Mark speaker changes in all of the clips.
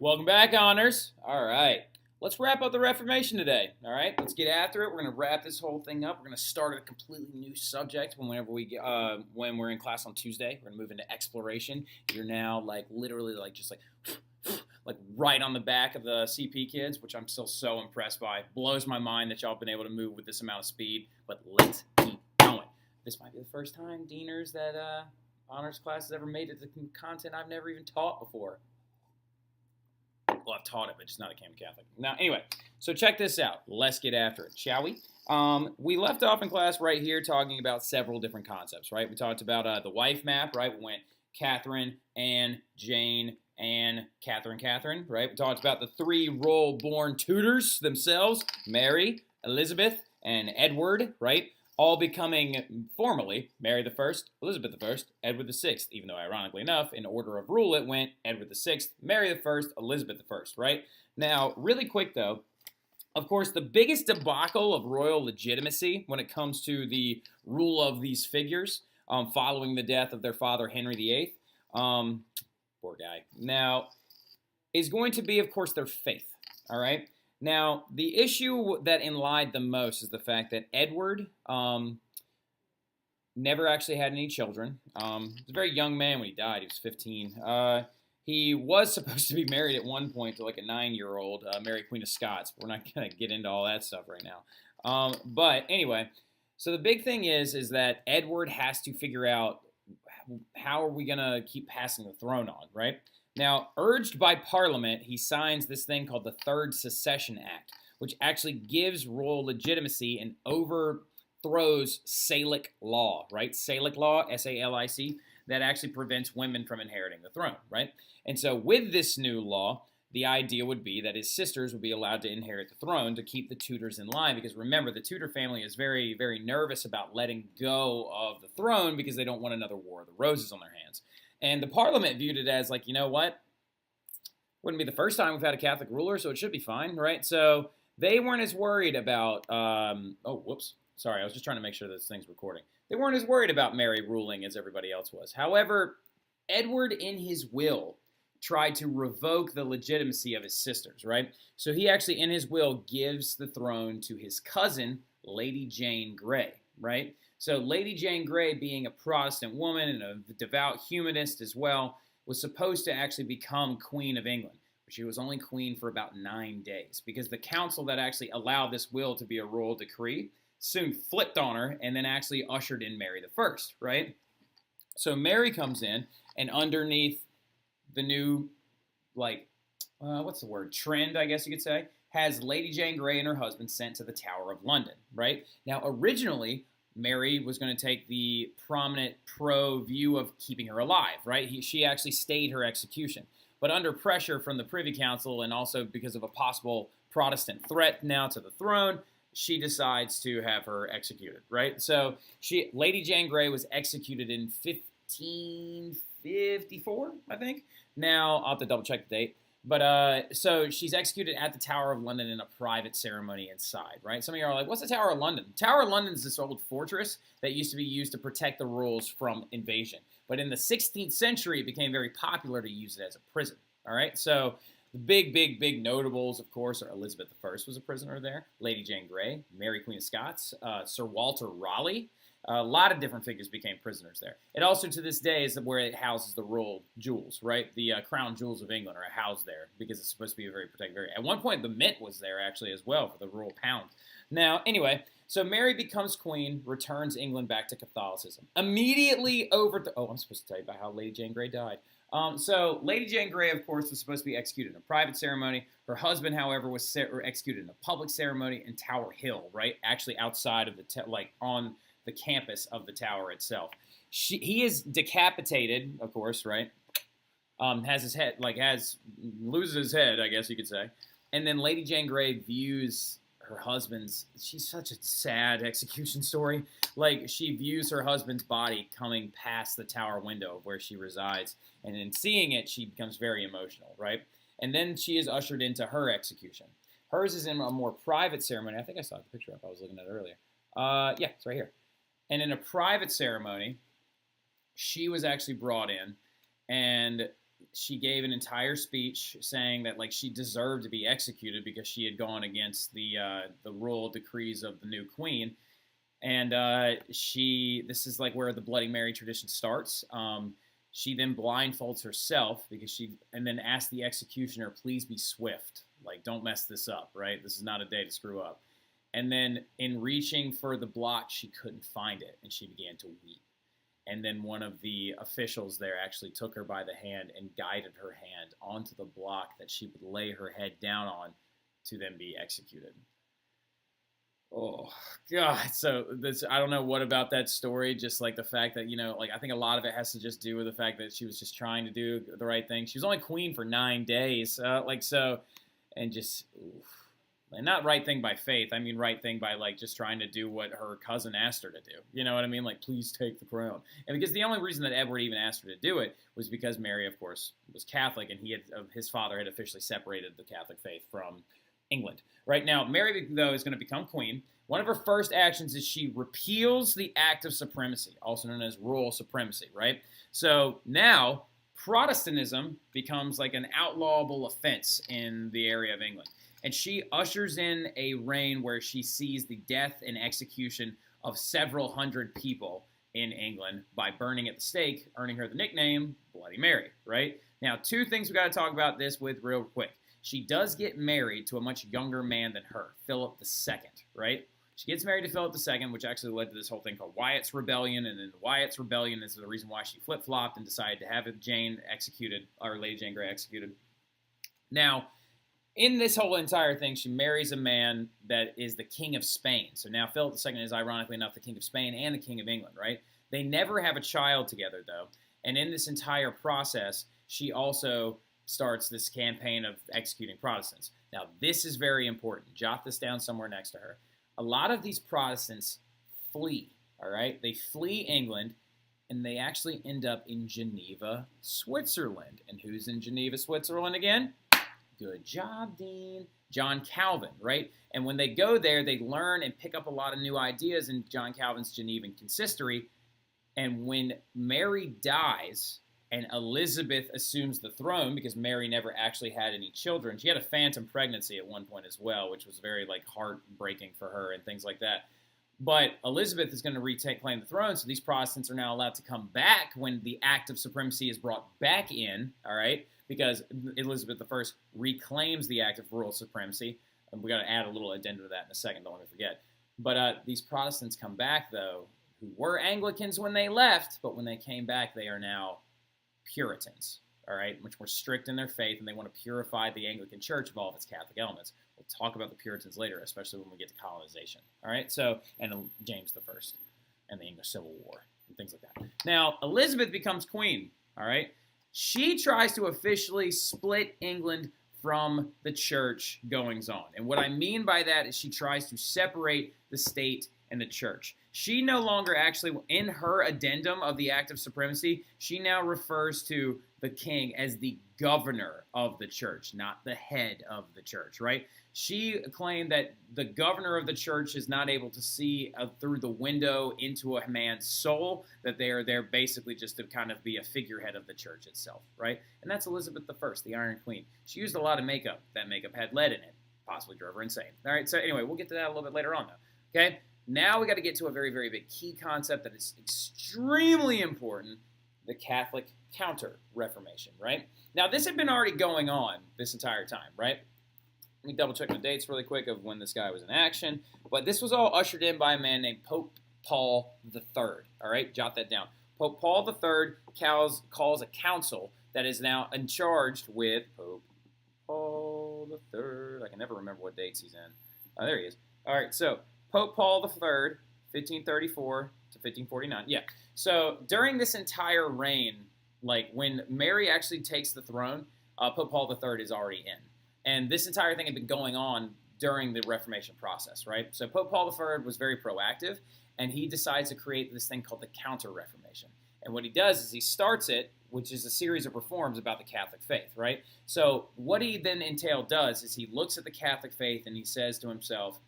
Speaker 1: Welcome back, Honors. All right, let's wrap up the Reformation today. All right, let's get after it. We're going to wrap this whole thing up. We're going to start a completely new subject when we're in class on Tuesday. We're going to move into exploration. You're now literally just right on the back of the CP kids, which I'm still so impressed by. Blows my mind that y'all have been able to move with this amount of speed. But let's keep going. This might be the first time, Deaners, that honors class has ever made it to content I've never even taught before. Well, I've taught it, but just not a Catholic. Now, anyway, so check this out. Let's get after it, shall we? We left off in class right here talking about several different concepts, right? We talked about the wife map, right? We went Catherine, Anne, Jane, Anne, Catherine, right? We talked about the three royal-born tutors themselves, Mary, Elizabeth, and Edward, right? All becoming formally Mary I, Elizabeth I, Edward VI, even though ironically enough, in order of rule it went Edward VI, Mary I, Elizabeth I, right? Now, really quick though, of course, the biggest debacle of royal legitimacy when it comes to the rule of these figures following the death of their father, Henry VIII, poor guy, now, is going to be, of course, their faith, all right? Now, the issue that enlied the most is the fact that Edward never actually had any children. He was a very young man when he died. He was 15. He was supposed to be married at one point to a 9-year-old, Mary Queen of Scots. We're not going to get into all that stuff right now. But anyway, so the big thing is that Edward has to figure out how are we going to keep passing the throne on, right? Now, urged by Parliament, he signs this thing called the Third Secession Act, which actually gives royal legitimacy and overthrows Salic law, right? Salic law, S-A-L-I-C, that actually prevents women from inheriting the throne, right? And so with this new law, the idea would be that his sisters would be allowed to inherit the throne to keep the Tudors in line, because remember, the Tudor family is very, very nervous about letting go of the throne because they don't want another War of the Roses on their hands. And the Parliament viewed it as you know what? Wouldn't be the first time we've had a Catholic ruler, so it should be fine, right? So they weren't as worried about, oh, whoops. Sorry, I was just trying to make sure this thing's recording. They weren't as worried about Mary ruling as everybody else was. However, Edward, in his will, tried to revoke the legitimacy of his sisters, right? So he actually, in his will, gives the throne to his cousin, Lady Jane Grey, right? So Lady Jane Grey, being a Protestant woman and a devout humanist as well, was supposed to actually become Queen of England. But she was only queen for about 9 days because the council that actually allowed this will to be a royal decree soon flipped on her and then actually ushered in Mary I, right? So Mary comes in, and underneath the new, what's the word, trend, I guess you could say, has Lady Jane Grey and her husband sent to the Tower of London, right? Now, originally, Mary was going to take the prominent pro-view of keeping her alive, right? She actually stayed her execution. But under pressure from the Privy Council and also because of a possible Protestant threat now to the throne, she decides to have her executed, right? So Lady Jane Grey was executed in 1554, I think. Now, I'll have to double check the date. But so she's executed at the Tower of London in a private ceremony inside, right? Some of you are like, what's the Tower of London? The Tower of London is this old fortress that used to be used to protect the royals from invasion. But in the 16th century, it became very popular to use it as a prison, all right? So the big notables, of course, are Elizabeth I was a prisoner there, Lady Jane Grey, Mary Queen of Scots, Sir Walter Raleigh. A lot of different figures became prisoners there. It also, to this day, is where it houses the royal jewels, right? The crown jewels of England are housed there because it's supposed to be a very protected area. At one point, the mint was there, actually, as well, for the royal pound. Now, anyway, so Mary becomes queen, returns England back to Catholicism. Immediately over to... Oh, I'm supposed to tell you about how Lady Jane Grey died. So Lady Jane Grey, of course, was supposed to be executed in a private ceremony. Her husband, however, was executed in a public ceremony in Tower Hill, right? Actually outside of the... on the campus of the tower itself. He is decapitated, of course, right? Has his head, loses his head, I guess you could say. And then Lady Jane Grey views her husband's, she's such a sad execution story. She views her husband's body coming past the tower window where she resides. And in seeing it, she becomes very emotional, right? And then she is ushered into her execution. Hers is in a more private ceremony. I think I saw the picture up. I was looking at it earlier. Yeah, it's right here. And in a private ceremony, she was actually brought in, and she gave an entire speech saying that like she deserved to be executed because she had gone against the royal decrees of the new queen. And this is like where the Bloody Mary tradition starts. She then blindfolds herself and then asks the executioner, please be swift. Like, don't mess this up, right? This is not a day to screw up. And then in reaching for the block, she couldn't find it, and she began to weep. And then one of the officials there actually took her by the hand and guided her hand onto the block that she would lay her head down on to then be executed. Oh, God. So I don't know what about that story, just like the fact that, like I think a lot of it has to just do with the fact that she was just trying to do the right thing. She was only queen for 9 days. And not right thing by faith. I mean, right thing by like just trying to do what her cousin asked her to do. You know what I mean? Like, please take the crown. And because the only reason that Edward even asked her to do it was because Mary, of course, was Catholic, and his father had officially separated the Catholic faith from England. Right now, Mary, though, is going to become queen. One of her first actions is she repeals the Act of Supremacy, also known as royal supremacy, right? So now Protestantism becomes like an outlawable offense in the area of England. And she ushers in a reign where she sees the death and execution of several hundred people in England by burning at the stake, earning her the nickname Bloody Mary, right? Now, two things we got to talk about this with real quick. She does get married to a much younger man than her, Philip II, right? She gets married to Philip II, which actually led to this whole thing called Wyatt's Rebellion, and then Wyatt's Rebellion is the reason why she flip-flopped and decided to have Jane executed, or Lady Jane Grey executed. Now, in this whole entire thing, she marries a man that is the King of Spain. So now Philip II is, ironically enough, the King of Spain and the King of England, right? They never have a child together, though. And in this entire process, she also starts this campaign of executing Protestants. Now, this is very important. Jot this down somewhere next to her. A lot of these Protestants flee, all right? They flee England, and they actually end up in Geneva, Switzerland. And who's in Geneva, Switzerland again? Good job, Dean. John Calvin, right? And when they go there, they learn and pick up a lot of new ideas in John Calvin's Genevan consistory. And when Mary dies and Elizabeth assumes the throne, because Mary never actually had any children, she had a phantom pregnancy at one point as well, which was very like heartbreaking for her and things like that. But Elizabeth is going to claim the throne, so these Protestants are now allowed to come back when the Act of Supremacy is brought back in, all right? Because Elizabeth I reclaims the Act of Royal Supremacy. And we got to add a little addendum to that in a second, don't let me forget. But these Protestants come back, though, who were Anglicans when they left, but when they came back, they are now Puritans, all right? Much more strict in their faith, and they want to purify the Anglican Church of all of its Catholic elements. We'll talk about the Puritans later, especially when we get to colonization, all right? So, and James I and the English Civil War and things like that. Now, Elizabeth becomes queen, all right? She tries to officially split England from the church goings-on. And what I mean by that is she tries to separate the state and the church. She no longer actually, in her addendum of the Act of Supremacy, she now refers to the king as the governor of the church, not the head of the church, right? She claimed that the governor of the church is not able to see through the window into a man's soul, that they are there basically just to kind of be a figurehead of the church itself, right? And that's Elizabeth I, the Iron Queen. She used a lot of makeup. That makeup had lead in it, possibly drove her insane. All right, so anyway, we'll get to that a little bit later on, though, okay? Now we got to get to a very, very big key concept that is extremely important, the Catholic Counter-Reformation, right? Now, this had been already going on this entire time, right? Let me double-check the dates really quick of when this guy was in action. But this was all ushered in by a man named Pope Paul III, all right? Jot that down. Pope Paul III calls a council that is now in charge with Pope Paul III. I can never remember what dates he's in. Oh, there he is. All right, so Pope Paul III, 1534 to 1549. Yeah. So during this entire reign, like when Mary actually takes the throne, Pope Paul III is already in. And this entire thing had been going on during the Reformation process, right? So Pope Paul III was very proactive, and he decides to create this thing called the Counter-Reformation. And what he does is he starts it, which is a series of reforms about the Catholic faith, right? So what he then does is he looks at the Catholic faith and he says to himself,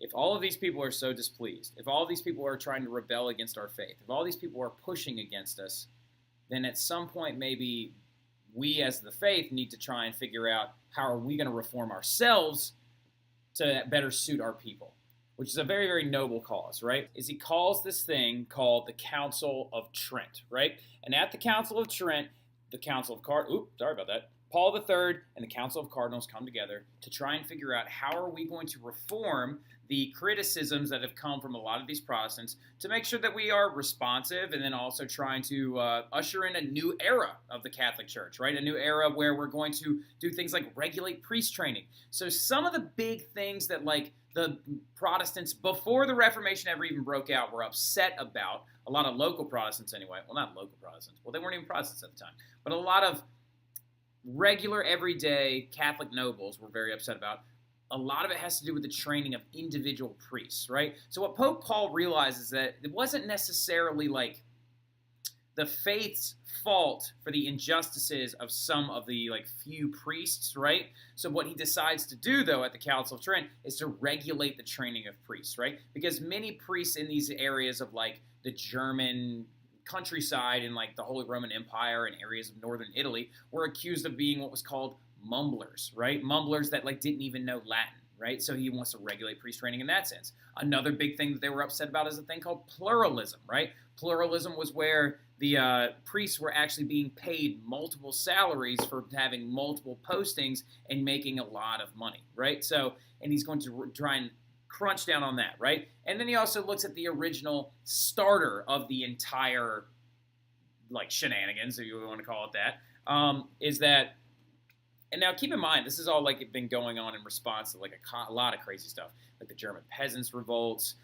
Speaker 1: if all of these people are so displeased, if all of these people are trying to rebel against our faith, if all these people are pushing against us, then at some point maybe we as the faith need to try and figure out how are we going to reform ourselves to better suit our people, which is a very, very noble cause, right? Is he calls this thing called the Council of Trent, right? And at the Council of Trent, the Council of Paul III and the Council of Cardinals come together to try and figure out how are we going to reform the criticisms that have come from a lot of these Protestants to make sure that we are responsive, and then also trying to usher in a new era of the Catholic Church, right? A new era where we're going to do things like regulate priest training. So some of the big things that like the Protestants before the Reformation ever even broke out were upset about, a lot of local Protestants anyway, well, not local Protestants, well, they weren't even Protestants at the time, but a lot of regular, everyday Catholic nobles were very upset about. A lot of it has to do with the training of individual priests, right? So what Pope Paul realizes is that it wasn't necessarily like the faith's fault for the injustices of some of the like few priests, right? So what he decides to do, though, at the Council of Trent is to regulate the training of priests, right? Because many priests in these areas of like the German countryside and like the Holy Roman Empire and areas of northern Italy were accused of being what was called mumblers, right? Mumblers that like didn't even know Latin, right? So he wants to regulate priest training in that sense. Another big thing that they were upset about is a thing called pluralism, right? Pluralism was where the priests were actually being paid multiple salaries for having multiple postings and making a lot of money, right? So, and he's going to try and crunch down on that, right? And then he also looks at the original starter of the entire, like, shenanigans, if you want to call it that, is that, and now keep in mind, this is all, like, been going on in response to, like, a lot of crazy stuff, like the German peasants' revolts,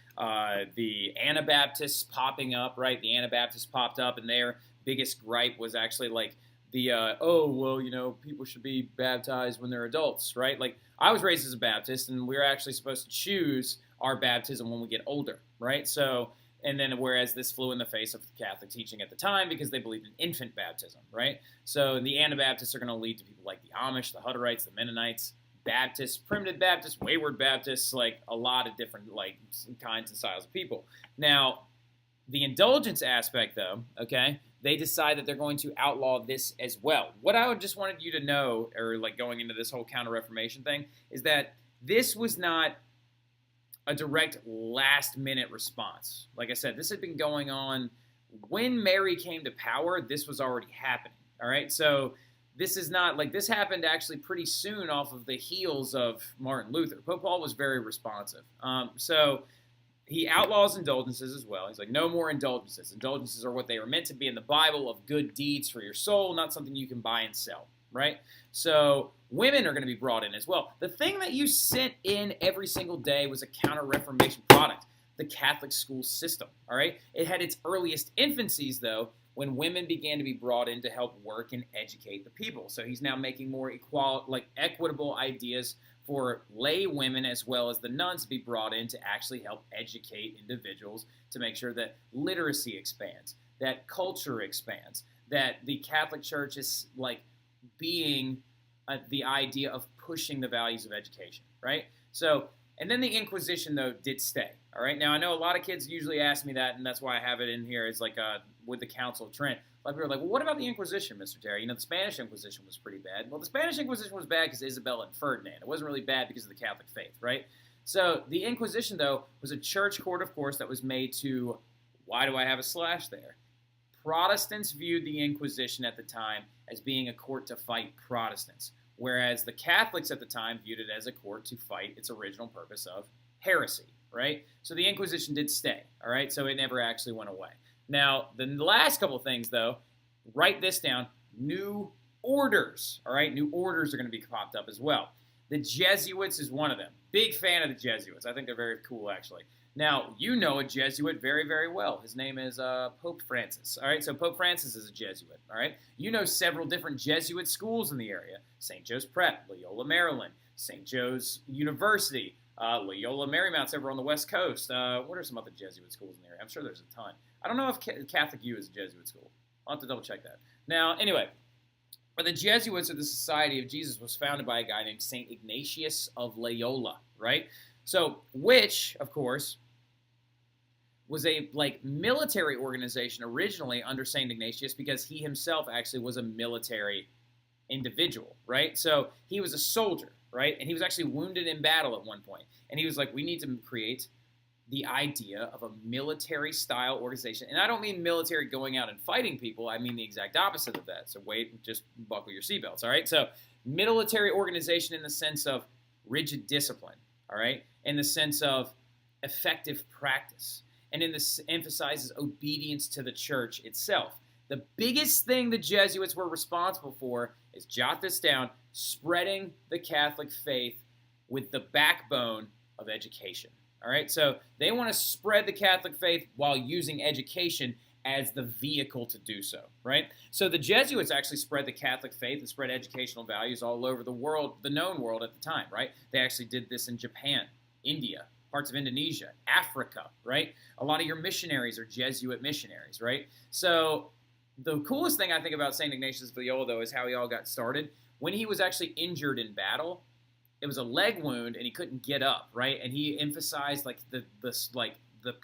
Speaker 1: the Anabaptists popping up, right? The Anabaptists popped up, and their biggest gripe was actually, like, people should be baptized when they're adults, right? Like, I was raised as a Baptist, and we're actually supposed to choose our baptism when we get older, right? So, and then whereas this flew in the face of the Catholic teaching at the time because they believed in infant baptism, right? So the Anabaptists are going to lead to people like the Amish, the Hutterites, the Mennonites, Baptists, Primitive Baptists, Wayward Baptists, like a lot of different like kinds and styles of people. Now, the indulgence aspect, though, okay, they decide that they're going to outlaw this as well. What I would just wanted you to know, or like going into this whole Counter-Reformation thing, is that this was not a direct last-minute response. Like I said, this had been going on when Mary came to power. This was already happening, all right? So this is not, like, this happened actually pretty soon off of the heels of Martin Luther. Pope Paul was very responsive. So he outlaws indulgences as well. He's like, no more indulgences. Indulgences are what they are meant to be in the Bible, of good deeds for your soul, not something you can buy and sell, right? So women are going to be brought in as well. The thing that you sent in every single day was a Counter-Reformation product, the Catholic school system, all right? It had its earliest infancies, though, when women began to be brought in to help work and educate the people. So he's now making more equitable ideas for lay women as well as the nuns to be brought in to actually help educate individuals to make sure that literacy expands, that culture expands, that the Catholic Church is like being the idea of pushing the values of education, right? So, and then the Inquisition, though, did stay, all right? Now, I know a lot of kids usually ask me that, and that's why I have it in here. It's like with the Council of Trent. A lot of people are like, well, what about the Inquisition, Mr. Terry? You know, the Spanish Inquisition was pretty bad. Well, the Spanish Inquisition was bad because of Isabella and Ferdinand. It wasn't really bad because of the Catholic faith, right? So the Inquisition, though, was a church court, of course, that was made to, why do I have a slash there? Protestants viewed the Inquisition at the time as being a court to fight Protestants, whereas the Catholics at the time viewed it as a court to fight its original purpose of heresy, right? So the Inquisition did stay, all right? So it never actually went away. Now, the last couple of things, though, write this down, new orders, all right? New orders are going to be popped up as well. The Jesuits is one of them. Big fan of the Jesuits. I think they're very cool, actually. Now, you know a Jesuit very, very well. His name is Pope Francis, all right? So Pope Francis is a Jesuit, all right? You know several different Jesuit schools in the area. St. Joe's Prep, Loyola, Maryland, St. Joe's University, Loyola Marymount's over on the West Coast. What are some other Jesuit schools in the area? I'm sure there's a ton. I don't know if Catholic U is a Jesuit school. I'll have to double check that. Now, anyway, but the Jesuits, or the Society of Jesus, was founded by a guy named St. Ignatius of Loyola, right? So, which, of course, was a military organization originally under St. Ignatius because he himself actually was a military individual, right? So he was a soldier, right? And he was actually wounded in battle at one point. And he was like, we need to create the idea of a military-style organization. And I don't mean military going out and fighting people. I mean the exact opposite of that. So wait, just buckle your seatbelts, all right? So military organization in the sense of rigid discipline, all right? In the sense of effective practice. And in this emphasizes obedience to the church itself. The biggest thing the Jesuits were responsible for is, jot this down, spreading the Catholic faith with the backbone of education. All right, so they want to spread the Catholic faith while using education as the vehicle to do so, right? So the Jesuits actually spread the Catholic faith and spread educational values all over the world, the known world at the time, right? They actually did this in Japan, India, parts of Indonesia, Africa, right? A lot of your missionaries are Jesuit missionaries, right? So the coolest thing I think about St. Ignatius of Loyola, though, is how he all got started. When he was actually injured in battle, it was a leg wound, and he couldn't get up, right? And he emphasized like the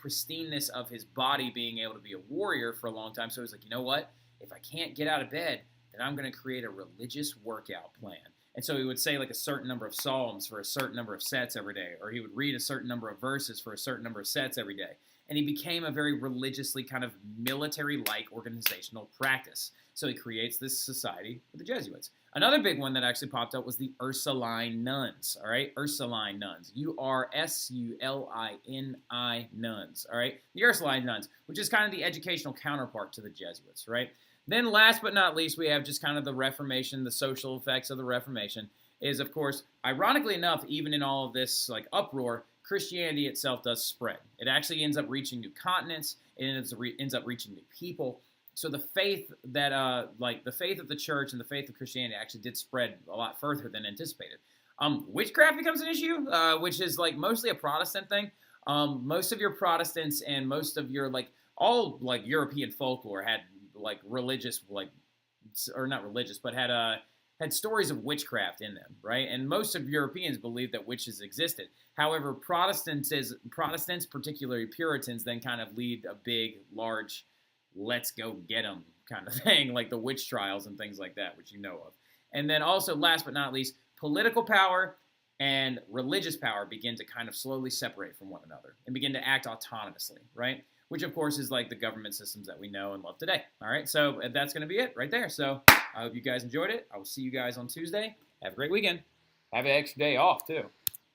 Speaker 1: pristineness of his body being able to be a warrior for a long time. So he was like, you know what? If I can't get out of bed, then I'm going to create a religious workout plan. And so he would say like a certain number of psalms for a certain number of sets every day, or he would read a certain number of verses for a certain number of sets every day. And he became a very religiously kind of military-like organizational practice. So he creates this society with the Jesuits. Another big one that actually popped up was the Ursuline nuns, all right? Ursuline nuns, Ursulini nuns, all right? The Ursuline nuns, which is kind of the educational counterpart to the Jesuits, right? Then last but not least, we have just kind of the Reformation, the social effects of the Reformation is, of course, ironically enough, even in all of this like uproar, Christianity itself does spread. It actually ends up reaching new continents. It ends up reaching new people. So the faith that, the faith of the church and the faith of Christianity actually did spread a lot further than anticipated. Witchcraft becomes an issue, which is like mostly a Protestant thing. Most of your Protestants and most of your all European folklore had religious or not religious, but had stories of witchcraft in them, right? And most of Europeans believed that witches existed. However, Protestants, particularly Puritans, then kind of lead a big, large, let's go get them kind of thing, like the witch trials and things like that, which you know of. And then also, last but not least, political power and religious power begin to kind of slowly separate from one another and begin to act autonomously, right? Which, of course, is like the government systems that we know and love today. All right, so that's going to be it right there. So I hope you guys enjoyed it. I will see you guys on Tuesday. Have a great weekend. Have an extra day off, too.